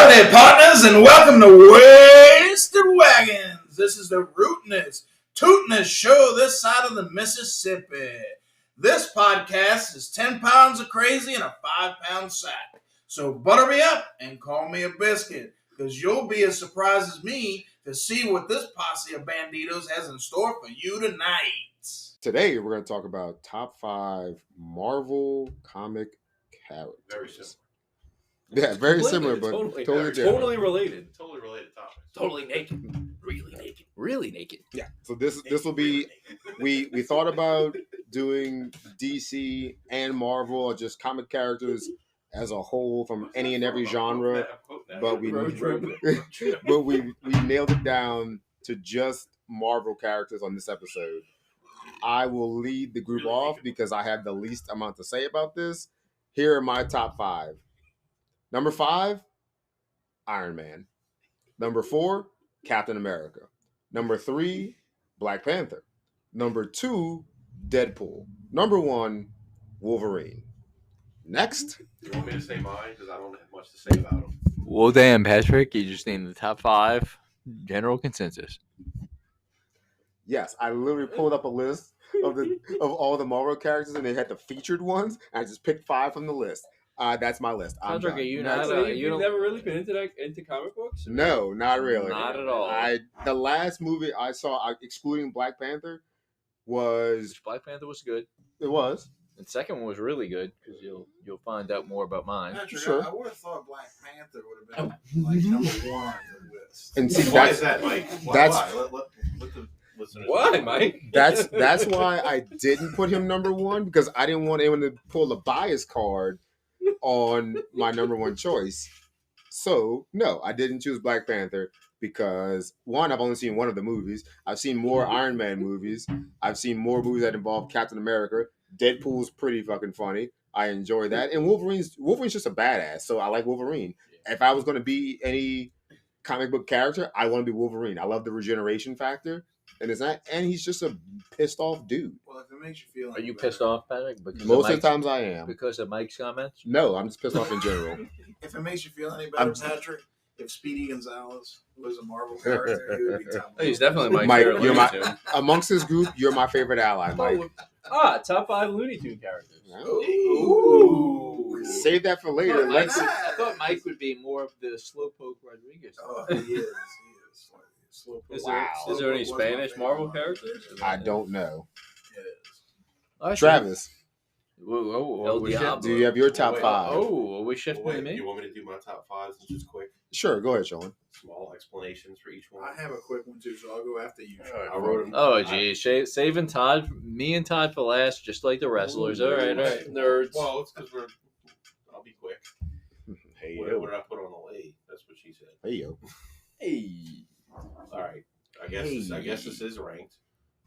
Howdy, partners, and welcome to Wasted Wagons. This is the rootinest, tootinest show this side of the Mississippi. This podcast is 10 pounds of crazy in a 5-pound sack. So butter me up and call me a biscuit, because you'll be as surprised as me to see what this posse of banditos has in store for you tonight. Today, we're going to talk about top 5 Marvel comic characters. Very simple. Yeah, very similar, but totally different. Totally related. Totally related topics. Totally naked. Really naked. Really naked. Yeah. So this will be we thought about doing DC and Marvel or just comic characters as a whole from any and every genre, but we nailed it down to just Marvel characters on this episode. I will lead the group off because I have the least amount to say about this. Here are my top 5. Number 5, Iron Man. Number 4, Captain America. Number 3, Black Panther. Number 2, Deadpool. Number 1, Wolverine. Next. You want me to say mine? Because I don't have much to say about them. Well, damn, Patrick, you just named the top 5 general consensus. Yes, I literally pulled up a list of all the Marvel characters, and they had the featured ones. And I just picked 5 from the list. That's my list. Patrick, are you not? You've never really been into comic books? No, not really. Not at all. The last movie I saw, excluding Black Panther, was Black Panther was good. It was. And the second one was really good because you'll find out more about mine. Patrick, Sure. I would have thought Black Panther would have been like number 1 on the list. And see, Why is that, Mike? That's Let the listeners Why, know. Mike? that's why I didn't put him number 1, because I didn't want anyone to pull a bias card on my number 1 choice. So no, I didn't choose Black Panther because 1, I've only seen one of the movies. I've seen more Iron Man movies. I've seen more movies that involve Captain America. Deadpool's pretty fucking funny. I enjoy that. And Wolverine's just a badass, so I like Wolverine. If I was going to be any comic book character, I want to be Wolverine. I love the regeneration factor. And he's just a pissed off dude. Well, if it makes you feel Are you pissed off, Patrick? Because Most of the times I am. Because of Mike's comments? No, I'm just pissed off in general. If it makes you feel any better, Patrick, if Speedy Gonzalez was a Marvel character, he would be top. He's definitely Mike, favorite you're Looney Tune. amongst this group, you're my favorite ally, Mike. Top 5 Looney Tune characters. Ooh. Save that for later. Why Let's. not? I thought Mike would be more of the Slowpoke Rodriguez. Oh, he is. Slow Is Wow. there any was my Spanish favorite Marvel one. characters? I don't know. It is. Travis, El Diablo. do you have your top 5? Oh, are we shifting to Wait, me? you want me to do my top 5 since it's quick? Sure, go ahead, Sean. Small explanations for each one. I have a quick one too, so I'll go after you. I wrote them. Oh, geez. Saving Todd, me and Todd for last, just like the wrestlers. All right. Nerds. Well, it's because I'll be quick. Hey What yo, did I put on the lay? That's what she said. hey yo. Hey. All right. I guess this is ranked.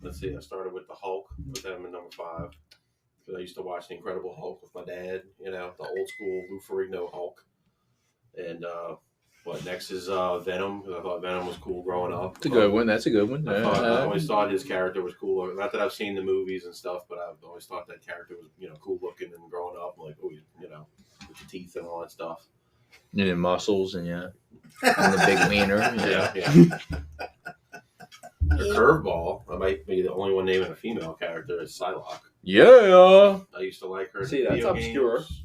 Let's see. I started with the Hulk. Put them in number 5. Because I used to watch the Incredible Hulk with my dad. You know, the old school Lou Ferrigno Hulk. And next is Venom. Because I thought Venom was cool growing up. That's a good one. That's a good one. I always thought his character was cool. Not that I've seen the movies and stuff, but I've always thought that character was, cool looking and growing up. Like, with your teeth and all that stuff. And the muscles and and the big wiener. Yeah. The curveball. I might be the only one naming a female character is Psylocke. Yeah. I used to like her. See, in that's video obscure. games.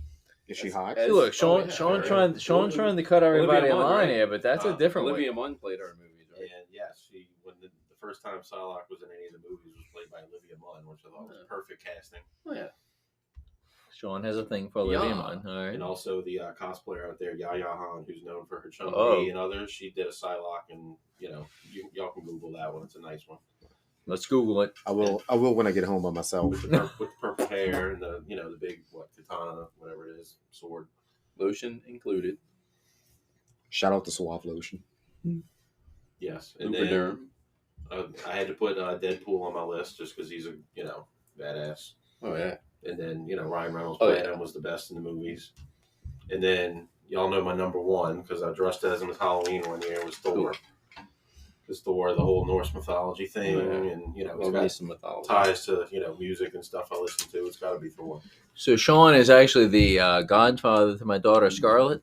Is she hot? Hey, look, Sean trying to cut everybody in Munn, line right? here, but that's a different Olivia one. Munn played her in movies, right? And yes, when the first time Psylocke was in any of the movies was played by Olivia Munn, which I thought was perfect casting. Oh, yeah. Sean has a thing for Olivia Yeah. Munn. All right. And also the cosplayer out there, Yaya Han, who's known for her Chun-Li Oh. and others. She did a Psylocke, and y'all can Google that one. It's a nice one. Let's Google it. I will when I get home by myself. With the purple hair and the the big katana, whatever it is, sword. Lotion included. Shout out to Suave Lotion. Yes, and Lubriderm. then I had to put Deadpool on my list just because he's a badass. Oh, yeah. And then Ryan Reynolds Oh, playing yeah. him was the best in the movies. And then y'all know my number 1 because I dressed as him as Halloween one year was Thor. Because Thor, the whole Norse mythology thing, and it's got some mythology. ties to music and stuff I listen to. It's got to be Thor. So Sean is actually the godfather to my daughter Scarlett,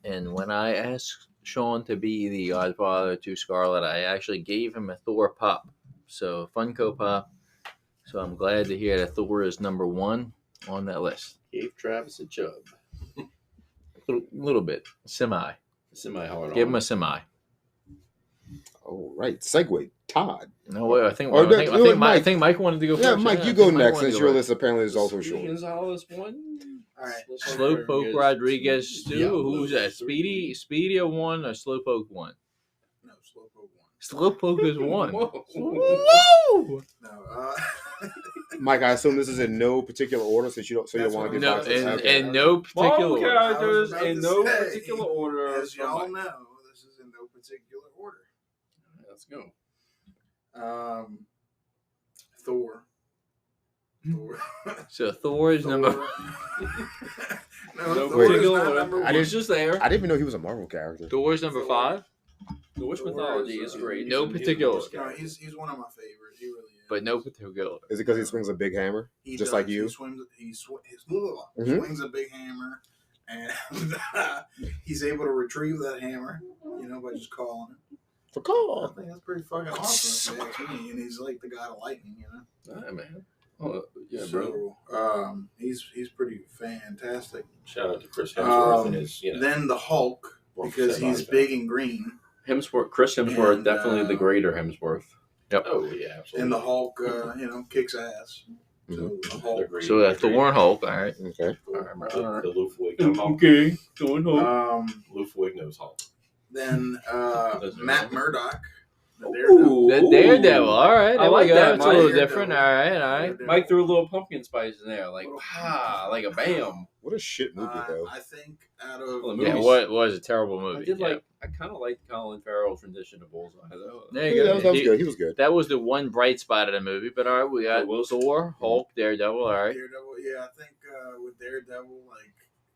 and when I ask Sean to be the godfather to Scarlett, I actually gave him a Thor pop. So Funko Pop. So I'm glad to hear that Thor is number 1 on that list. Gave Travis a chub. Little bit. Semi. Semi-hard Give on. him a semi. All right, segue. Todd. No, wait, I think, Or I think, no, I Mike. think Mike wanted to go first. Yeah, Mike, I you think go Mike next wanted to since go your first. list apparently is also short. Gonzalez one. All right. Slowpoke Rodriguez 2. Yeah, Who's that? three. Speedy a 1 or Slowpoke 1? No, Slowpoke 1. Slowpoke is 1. Whoa. No, Mike, I assume this is in no particular order since you don't That's want to what give No, I'm boxes. saying. Okay. in no particular Marvel order. characters about in to no say, particular order. as y'all know, this is in no particular order. Let's go. Thor. So Thor is number. No, No Thor is particular not order. number I one. didn't- It's just there. I didn't even know he was a Marvel character. Thor's number 5, The Wish Thor mythology is, is great. no He's a particular. Norse No, character. he's one of my favorites. He really is. but no particular. Is it because he swings a big hammer, He just does. like you? He swings. He Mhm. swings a big hammer, and he's able to retrieve that hammer. By just calling it. For I call. think that's pretty fucking awesome. If you ask me. And he's like the god of lightning. Alright, man. Oh, yeah, bro. So he's pretty fantastic. Shout out to Chris Hemsworth and his, Then the Hulk, Well, because said he's about big and green, Chris Hemsworth, And, definitely the greater Hemsworth. Oh yeah, absolutely. and the Hulk, kicks ass. So the Hulk. Agreed. So that Thor and Hulk, all right. Okay. The Lufwig Hulk. Okay, going home. Lufwig knows Hulk. Then Doesn't Matt matter. Murdock, the Daredevil. The Daredevil, all right. I There like we go. that, It's a little Mike. different. All right, all right. Mike threw a little pumpkin spice in there, like like a bam. What a shit movie, though. I think out of Well, the Yeah, movies- what was a terrible movie. I kind of liked Colin Farrell's rendition of Bullseye though. There you Yeah, go. that was good. He was good. That was the one bright spot of the movie. But all right, we got Thor, Hulk, Daredevil. All right. Daredevil, yeah, I think with Daredevil, like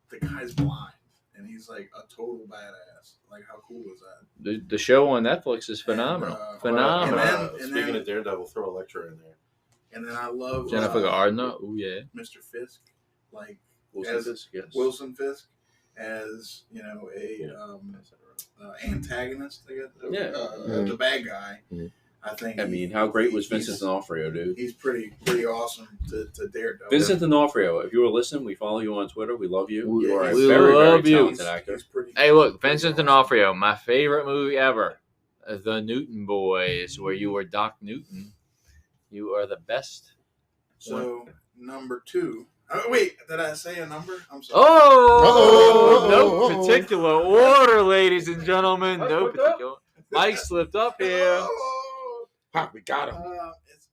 the guy's blind and he's like a total badass. Like, how cool is that? The show on Netflix is phenomenal. And, Phenomenal. and Speaking then- of Daredevil, throw Elektra in there. And then I love Jennifer Gardner. Oh yeah. Mr. Fisk, like Wilson As- Fisk, yes. Wilson Fisk, as antagonist. I guess. Yeah. The bad guy. Mhm. I think. I mean, how great was Vincent D'Onofrio, dude? He's pretty awesome to Daredevil. Vincent D'Onofrio, if you were listening, we follow you on Twitter. We love you. We- You are a we very, love very you. talented actor. He's pretty. Hey, look, Vincent D'Onofrio, my favorite movie ever, The Newton Boys, where you were Doc Newton. You are the best. So number 2. Oh, wait, did I say a number? I'm sorry. Oh, no Uh-oh. particular order, ladies and gentlemen. Mike No slipped up. particular. Mike slipped up here. Oh. Ha, we got him.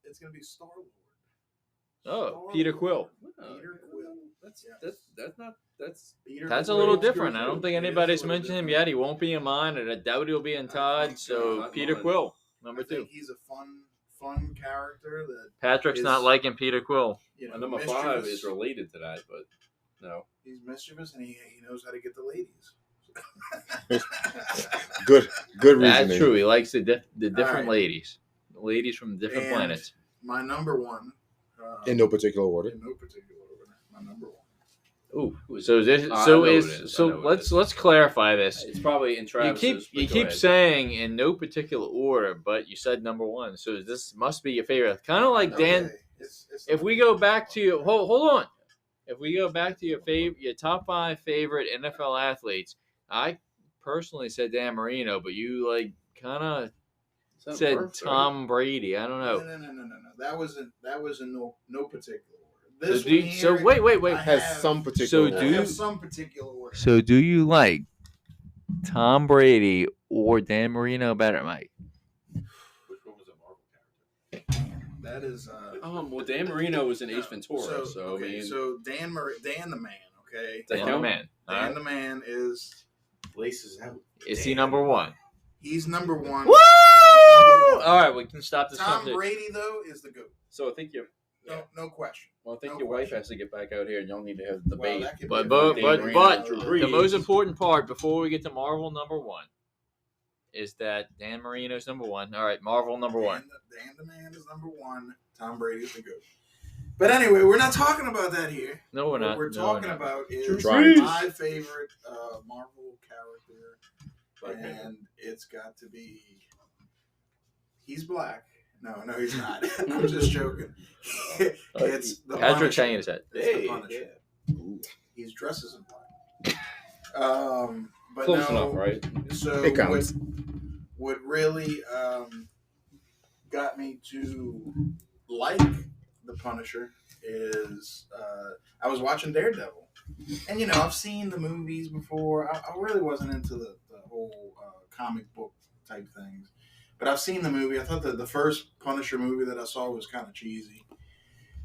It's gonna be Star Lord. Oh, Peter Quill. Peter Quill. That's Peter That's a Quill. little different. I don't think anybody's It is a little mentioned him different. yet. He won't be in mine, and I doubt he'll be in Todd. So Peter Quill, number I think 2. he's a fun character that Patrick's is- not liking Peter Quill. number 5 is related to that, but no. He's mischievous and he knows how to get the ladies. Good reasoning. That's true. He likes the different Alright. ladies, the ladies from different And planets. My number 1. In no particular order. In no particular order. My number 1. Ooh, so this, I so know it is is. I so know it let's is. let's clarify this. It's probably in You Travis's. keep saying in no particular order, but you said number 1. So this must be your favorite. Kind of like Dan. Okay. It's If we go back to your hold on, if we go back to your top 5 favorite NFL athletes, I personally said Dan Marino, but you like kind of said Tom Brady. I don't know. No. That was in no particular order. So, This do one you, so here, wait. I Has have- some particular So order. I do you- have some particular order. So do you like Tom Brady or Dan Marino better, Mike? Which one was a Marvel character? That is. Well, Dan Marino was in Ace Ventura, So, so okay, I mean, so Dan the man. Okay, That Dan count? man. All Dan right. the man is. Laces out. Is he number 1? He's number 1. Woo! All right, we can stop this Tom conversation. Brady though is the goat. so I think No question. Well, I think No your wife question. has to get back out here, and y'all need to have a Well, debate. that could But be but a but Dan but Marino Brady. the most important part before we get to Marvel number 1 is that Dan Marino's number 1. All right, Marvel number 1. Dan the man is number 1. Tom Brady is the goat. But anyway, we're not talking about that here. No, we're not. What we're No, we're talking not. about is Right. my favorite Marvel character Black Panther. and it's got to be. He's black. No, he's not. I'm just joking. It's the Patrick Punisher. Chang is it? It's the Punisher. He's dresses in black. But Close no, enough, right? So It counts. what really got me to like the Punisher is I was watching Daredevil, and I've seen the movies before. I really wasn't into the whole comic book type things, but I've seen the movie. I thought that the first Punisher movie that I saw was kind of cheesy,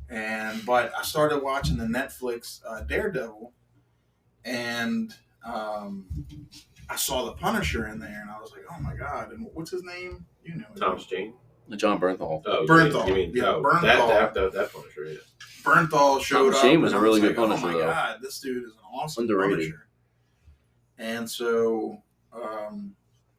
but I started watching the Netflix Daredevil, and I saw the Punisher in there, and I was like, "Oh my god!" And what's his name? You know, Thomas Jane. John Bernthal. Oh, Bernthal. You mean Yeah, oh, Bernthal. that Punisher. Yeah. Bernthal showed Thomas up. Jane was and a I really like, good Punisher, Oh my though. god, this dude is an awesome Underrated. Punisher. And so,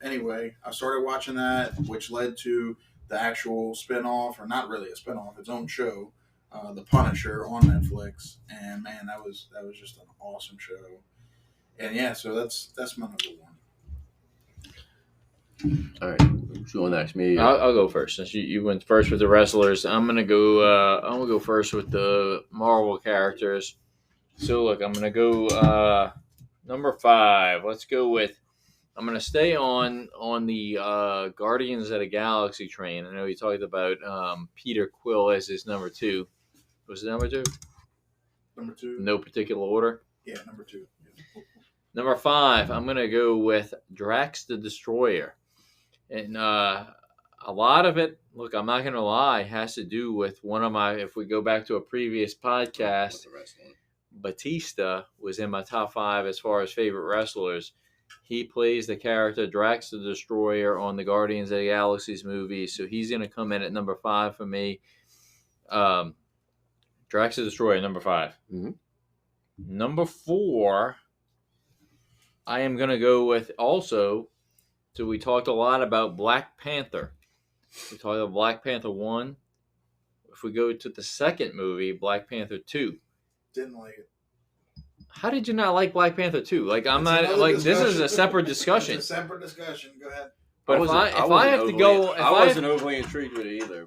anyway, I started watching that, which led to the actual spinoff, or not really a spinoff, its own show, The Punisher on Netflix. And man, that was just an awesome show. And yeah, so that's my number one. All right, who's going next? Me. I'll go first since you went first with the wrestlers. I'm gonna go first with the Marvel characters. So look, I'm gonna go number 5. Let's go with. I'm gonna stay on the Guardians of the Galaxy train. I know you talked about Peter Quill as his number 2. Was it number 2? Number 2? No particular order. Yeah, number 2. Yeah. Number 5, I'm gonna go with Drax the Destroyer, and a lot of it. Look, I'm not gonna lie, has to do with one of my. If we go back to a previous podcast, Batista was in my top 5 as far as favorite wrestlers. He plays the character Drax the Destroyer on the Guardians of the Galaxy's movie, so he's gonna come in at number 5 for me. Drax the Destroyer, number 5. Mm-hmm. Number 4. I am going to go with also, so we talked a lot about Black Panther. We talked about Black Panther 1. If we go to the second movie, Black Panther 2. Didn't like it. How did you not like Black Panther 2? Like, I'm It's not, another like, this is discussion. a separate discussion. It's a separate discussion. Go ahead. But if I have to go, I wasn't overly intrigued with it either.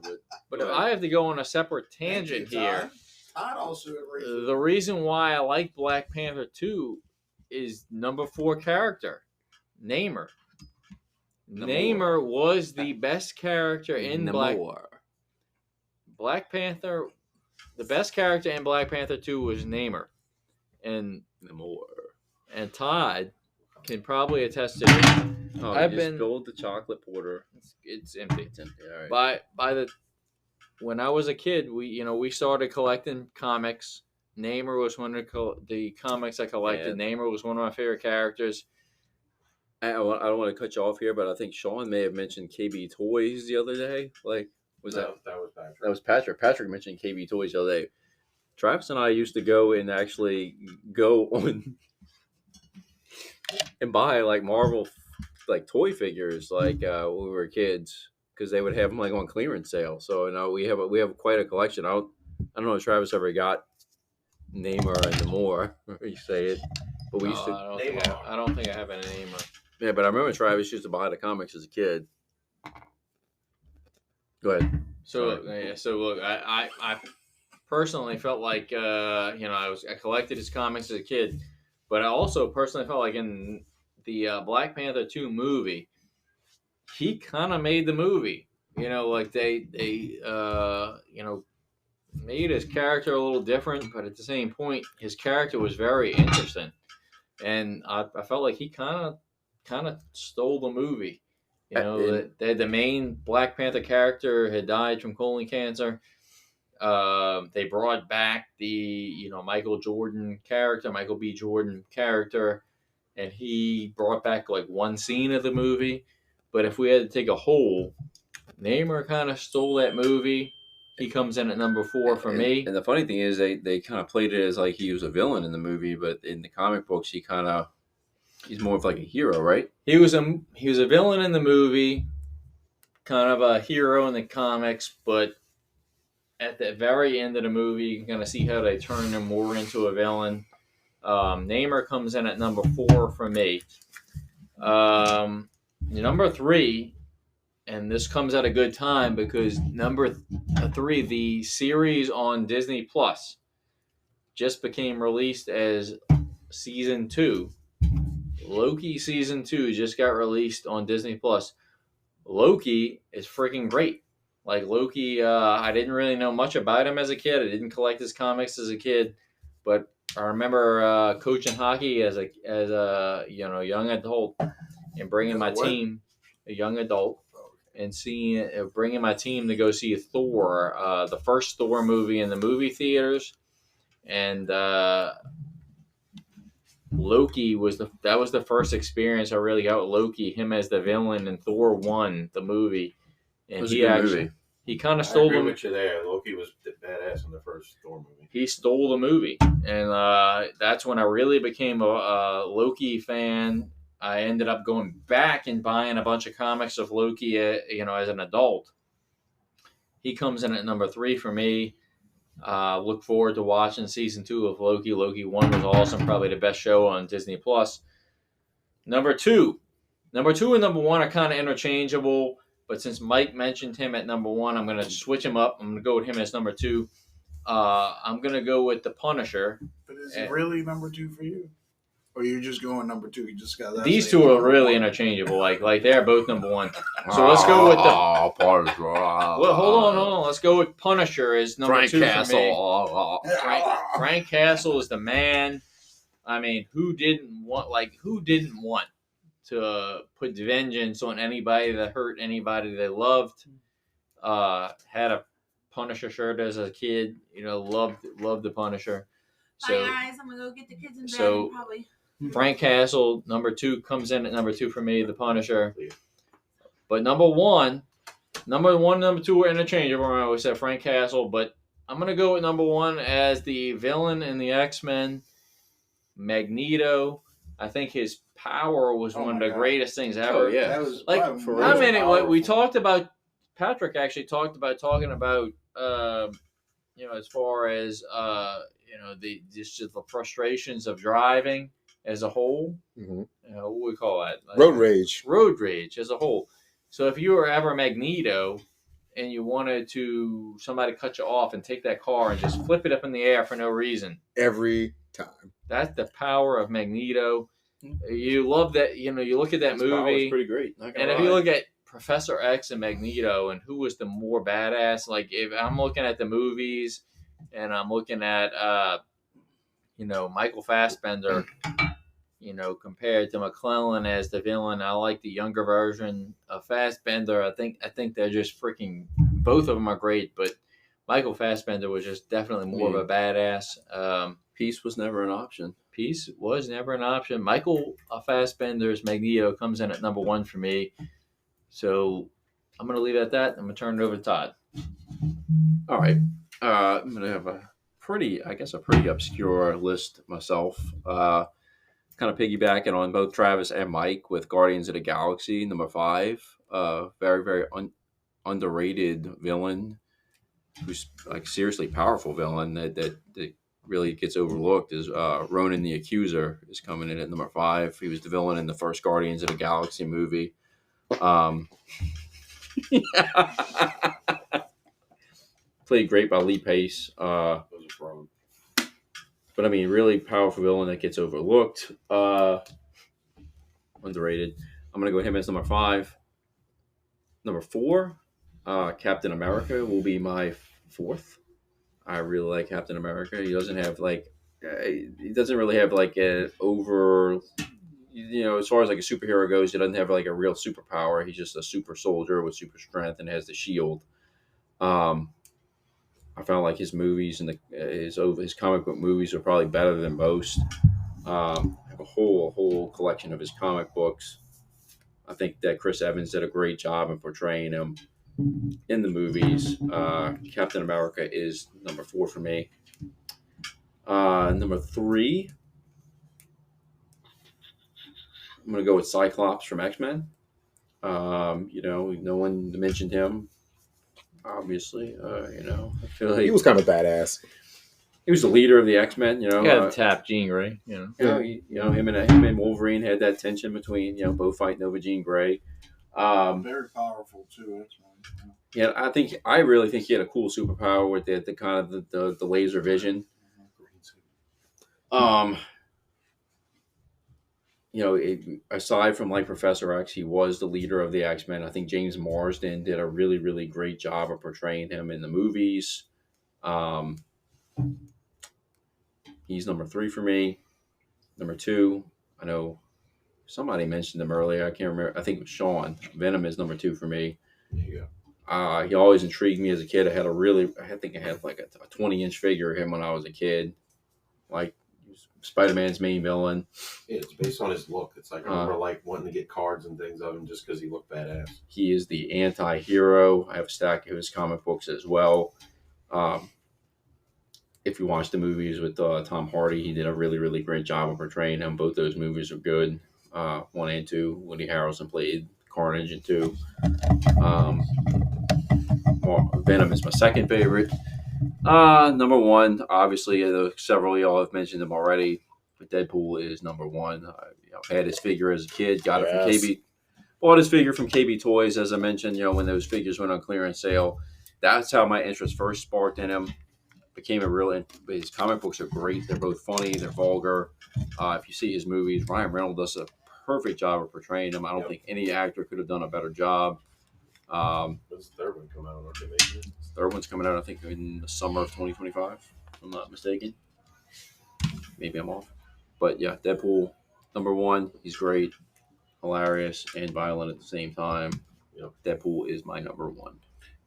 But if I have to go on a separate tangent Thank you, here, Todd also agrees. the reason why I like Black Panther 2 is number 4 character, Namor. Namor was the best character in Black Panther. The best character in Black Panther 2 was Namor. And Todd can probably attest to it. Oh, I've you been- just spilled the chocolate porter. It's empty. It's empty. All right. When I was a kid, we started collecting comics. Namor was one of the comics I collected. Yeah. Namor was one of my favorite characters. I don't want to cut you off here, but I think Sean may have mentioned KB Toys the other day. Like, was that was Patrick. that was Patrick? Patrick mentioned KB Toys the other day. Travis and I used to go and actually go on and buy like Marvel like toy figures like when we were kids because they would have them like on clearance sale. So we have quite a collection. I don't know if Travis ever got Namor and Namor, or you say it, but we used to. I don't think I have any Namor. Yeah, but I remember Travis used to buy the comics as a kid. Go ahead. So look, I personally felt like I collected his comics as a kid, but I also personally felt like in the Black Panther 2 movie, he kind of made the movie. Like they made his character a little different, but at the same point, his character was very interesting, and I felt like he kind of stole the movie. The main Black Panther character had died from colon cancer. They brought back the Michael B. Jordan character, and he brought back like one scene of the movie. But if we had to take a whole, Namor kind of stole that movie. He comes in at number 4 for me. And the funny thing is, they kind of played it as like he was a villain in the movie, but in the comic books, he's more of like a hero, right? He was a villain in the movie, kind of a hero in the comics, but at the very end of the movie, you can kind of see how they turn him more into a villain. Namor comes in at number 4 for me. Number 3, and this comes at a good time because number 3, the series on Disney Plus, just became released as season 2. Loki season 2 just got released on Disney Plus. Loki is freaking great. Like Loki, I didn't really know much about him as a kid. I didn't collect his comics as a kid, but I remember coaching hockey as a young adult and bringing my team, a young adult, and bringing my team to go see Thor, the first Thor movie in the movie theaters, and Loki was the first experience I really got with Loki, him as the villain in Thor 1, the movie. And It was a good movie. He kind of I stole agree the with you there. Loki was badass in the first Thor movie. He stole the movie, and that's when I really became a Loki fan. I ended up going back and buying a bunch of comics of Loki, as an adult. He comes in at number 3 for me. Look forward to watching season 2 of Loki. Loki 1 was awesome, probably the best show on Disney Plus. Number 2 and number 1 are kind of interchangeable, but since Mike mentioned him at number 1, I'm going to switch him up. I'm going to go with him as number 2. I'm going to go with The Punisher. But is it really number 2 for you? Or you're just going number 2? You just got that. These two are really interchangeable. Like they're both number 1. So let's go with the Punisher. Well, hold on. Let's go with Punisher as number Frank 2 Castle. for me. Frank Castle is the man. I mean, who didn't want to put vengeance on anybody that hurt anybody they loved? Had a Punisher shirt as a kid. Loved the Punisher. So, bye guys, I'm gonna go get the kids in bed. so- And probably. Frank Castle, number 2, comes in at number 2 for me, The Punisher. But number 1 and number 2 were interchangeable. I always said Frank Castle, but I'm going to go with number 1 as the villain in the X-Men, Magneto. I think his power was one of the greatest things ever. Oh, yeah. That was Like, for I real mean, what we powerful. talked about, Patrick actually talked about as far as, the frustrations of driving as a whole. Mhm. What do we call that? Road rage. Road rage as a whole. So if you were ever Magneto and you wanted somebody cut you off and take that car and just flip it up in the air for no reason, Every time. that's the power of Magneto. You love that. You look at that His power was movie, pretty great. Not gonna and if lie. you look at Professor X and Magneto and who was the more badass, like if I'm looking at the movies and I'm looking at Michael Fassbender, compared to McClellan as the villain, I like the younger version of Fassbender. I think they're just freaking, both of them are great, but Michael Fassbender was just definitely more of a badass. Peace was never an option. Peace was never an option. Michael Fassbender's Magneto comes in at number 1 for me. So I'm going to leave it at that. I'm going to turn it over to Todd. All right. I'm going to have a pretty obscure list myself. Kind of piggybacking on both Travis and Mike with Guardians of the Galaxy, number 5. Very, very underrated villain who's like seriously powerful villain that really gets overlooked is Ronan the Accuser is coming in at number 5. He was the villain in the first Guardians of the Galaxy movie. Played great by Lee Pace. But I mean, really powerful villain that gets overlooked. Underrated. I'm going to go with him as number 5. Number 4, Captain America will be my 4th. I really like Captain America. He doesn't have really have like an over, as far as like a superhero goes, he doesn't have like a real superpower. He's just a super soldier with super strength and has the shield. I found like his movies and his comic book movies are probably better than most. I have a whole collection of his comic books. I think that Chris Evans did a great job in portraying him in the movies. Captain America is number 4 for me. Number 3, I'm going to go with Cyclops from X-Men. No one mentioned him. Obviously, I feel like He was kind of badass. he was the leader of the X-Men. You gotta tap Jean Grey. Him and Wolverine had that tension between both fighting over Jean Grey. Very powerful too. Yeah, I really think he had a cool superpower with the kind of the laser vision. Aside from like Professor X, he was the leader of the X-Men. I think James Marsden did a really, really great job of portraying him in the movies. He's number 3 for me. Number 2, I know somebody mentioned him earlier. I can't remember. I think it was Sean. Venom is number 2 for me. There you go. He always intrigued me as a kid. I think I had like a 20-inch figure of him when I was a kid. Like Spider-Man's main villain. Yeah, it's based on his look. It's like I remember like wanting to get cards and things of him just because he looked badass. He is the anti-hero. I have a stack of his comic books as well. If you watch the movies with Tom Hardy, he did a really, really great job of portraying him. Both those movies are good. 1 and 2. Woody Harrelson played Carnage in 2. Venom is my second favorite. Number 1, obviously, several of y'all have mentioned him already. But Deadpool is number 1. I had his figure as a kid. Got it from KB. Bought his figure from KB Toys, as I mentioned. When those figures went on clearance sale, that's how my interest first sparked in him. Became a real. His comic books are great. They're both funny. They're vulgar. If you see his movies, Ryan Reynolds does a perfect job of portraying him. I don't think any actor could have done a better job. When's the third one come out? Aren't they making it? Third one's coming out, I think, in the summer of 2025, if I'm not mistaken. Maybe I'm off. But yeah, Deadpool, number 1. He's great, hilarious, and violent at the same time. Deadpool is my number 1.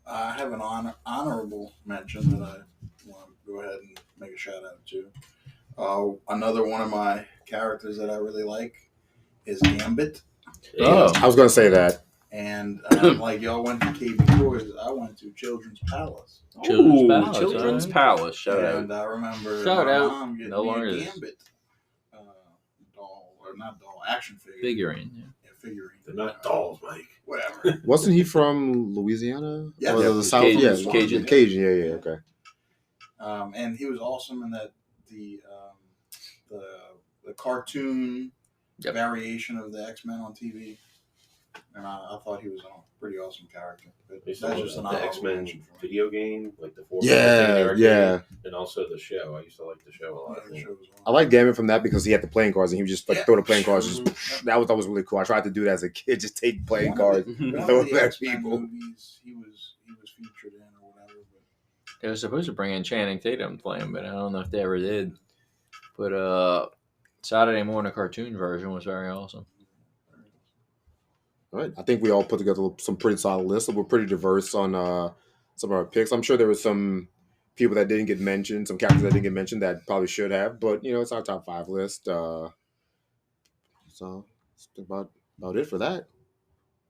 I have an honorable mention that I want to go ahead and make a shout out to. Another one of my characters that I really like is Gambit. Oh, I was going to say that. And like y'all went to KB Toys, I went to Children's Palace. Children's Palace. Shout out. And I remember Shout my out. mom getting No me longer a is. Gambit doll, or not doll, action figure. Figurine. Yeah, figurine. They're not dolls, Mike. Whatever. Wasn't he from Louisiana? Yeah. Or Yeah, the South? Cajun. Yeah, Cajun. Cajun. Yeah, okay. And he was awesome in that the cartoon variation of the X-Men on TV. And I thought he was a pretty awesome character. But That's that's just an the honorable X-Men mention for me. video game, like the 4 Yeah. and also the show. I used to like the show a lot. Yeah, the show was I like Gambit from that because he had the playing cards and he would just like Yeah. throw the playing cards. That was really cool. I tried to do that as a kid, just take playing cards. One Throw of it the at X-Men people. movies he was featured in or whatever. But They were supposed to bring in Channing Tatum to play him, but I don't know if they ever did. But Saturday morning cartoon version was very awesome. All right. I think we all put together some pretty solid lists. So we're pretty diverse on some of our picks. I'm sure there were some people that didn't get mentioned, some characters that didn't get mentioned that probably should have, but it's our top 5 list. So that's about it for that.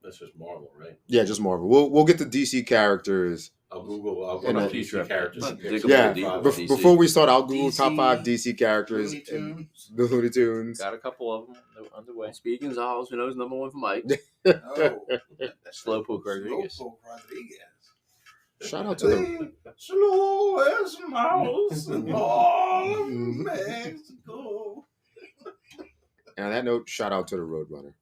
That's just Marvel, right? Yeah, just Marvel. We'll get to DC characters. I'll go And to a future characters. and pick some Yeah, of the five. DC. before we start, I'll Google DC, top 5 DC characters. Looney and Tunes. the Looney Tunes. Got a couple of them on the way. Speaking of Gonzalez, we know he's number 1 for Mike. Oh, Slowpoke Rodriguez. Slowpoke Rodriguez. Shout out to the Slow as a mouse in all of Mexico. And on that note, shout out to the Roadrunner.